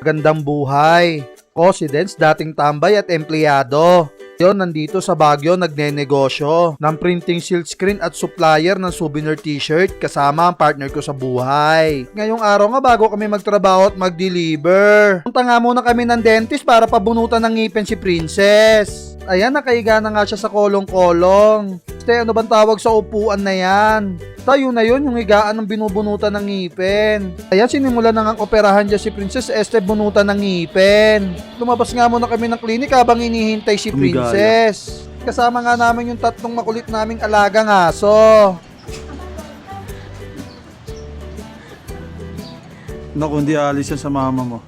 Gandang buhay. Cosidence, dating tambay at empleyado. Yon, nandito sa Baguio nagnenegosyo ng printing seal screen at supplier ng souvenir t-shirt kasama ang partner ko sa buhay. Ngayong araw nga bago kami magtrabaho at mag-deliver, punta nga muna kami ng dentist para pabunutan ng ngipin si Princess. Ayan, nakaiga na nga siya sa kolong-kolong. Ano bang tawag sa upuan na yan? Tayo na yun, yung higaan ng binubunutan ng ngipin. Ayan, sinimulan na ngang operahan dyan si Princess bunutan ng ngipin. Lumabas nga muna kami ng klinik habang inihintay si Princess. Kasama nga namin yung tatlong makulit naming alagang aso. Naku, hindi alis yan sa mama mo.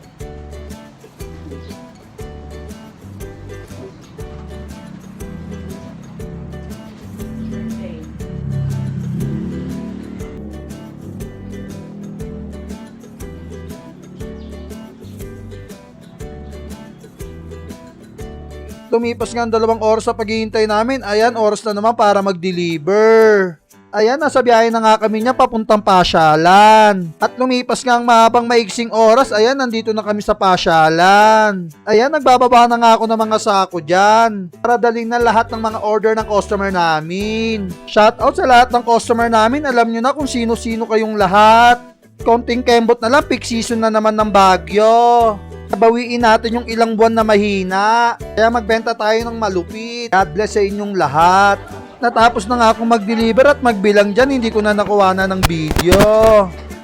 Lumipas nga ang 2 oras sa paghihintay namin. Ayan, oras na naman para mag-deliver. Ayan, nasa biyahe na nga kami niya papuntang pasyalan. At lumipas nga ang mahabang maigsing oras. Ayan, nandito na kami sa pasyalan. Ayan, nagbababa na nga ako ng mga sako dyan para dalhin na lahat ng mga order ng customer namin. Shoutout sa lahat ng customer namin. Alam nyo na kung sino-sino kayong lahat. Konting kembot na lang, peak season na naman ng Baguio. Bawiin natin yung ilang buwan na mahina. Kaya magbenta tayo ng malupit. God bless sa inyong lahat. Natapos na nga akong mag-deliver at magbilang dyan. Hindi ko na nakuha na ng video.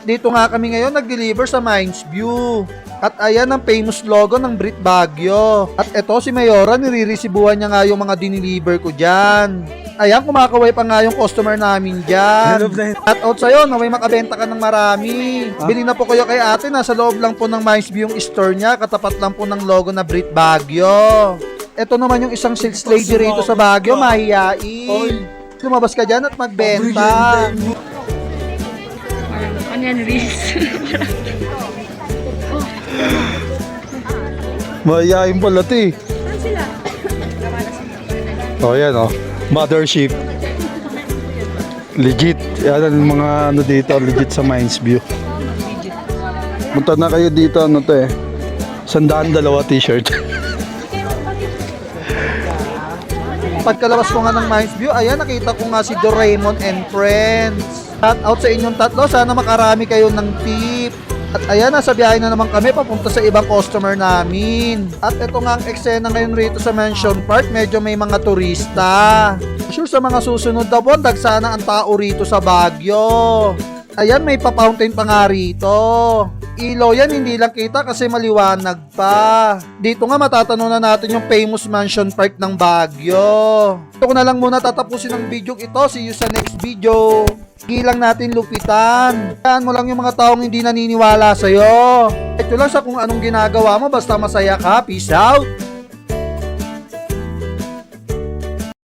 Dito nga kami ngayon nag-deliver sa Mines View. At ayan ang famous logo ng Brit Baguio. At eto si Mayora, nire-resibuhan niya nga yung mga diniliver ko dyan. Ayan, kumakaway pa nga yung customer namin dyan. At out sa'yo, naway makabenta ka ng marami. Bili na po kayo kay ate, nasa loob lang po ng Mines View yung store niya. Katapat lang po ng logo na Brit Baguio. Ito naman yung isang sales lady rito sa Baguio, mahihain. Lumabas ka dyan at magbenta. Onion rings. Mahihain pala ito eh. Saan sila? Oh, yan oh. Mothership. Legit. Yan ang mga ano dito, legit sa Mines View. Punta na kayo dito, ano to eh. 102 t-shirt. Pagkalabas ko nga ng Mines View, ayan, nakita ko nga si Doraemon and Friends. Shout out sa inyong tatlo, sana makarami kayo ng tip. At ayan, nasa biyahe na naman kami papunta sa ibang customer namin. At ito nga ang eksena ngayon rito sa Mansion Park, medyo may mga turista. Sure, sa mga susunod na buwan, dagsana ang tao rito sa Baguio. Ayan, may pa-fountain pa nga rito. Ilaw yan, hindi lang kita kasi maliwanag pa. Dito nga matatanong na natin yung famous Mansion Park ng Baguio. Ito ko na lang muna tatapusin ang video ito. See you sa next video. Gilang natin lupitan. Kayaan mo lang yung mga taong hindi naniniwala sa'yo. Ito lang sa kung anong ginagawa mo, basta masaya ka. Peace out!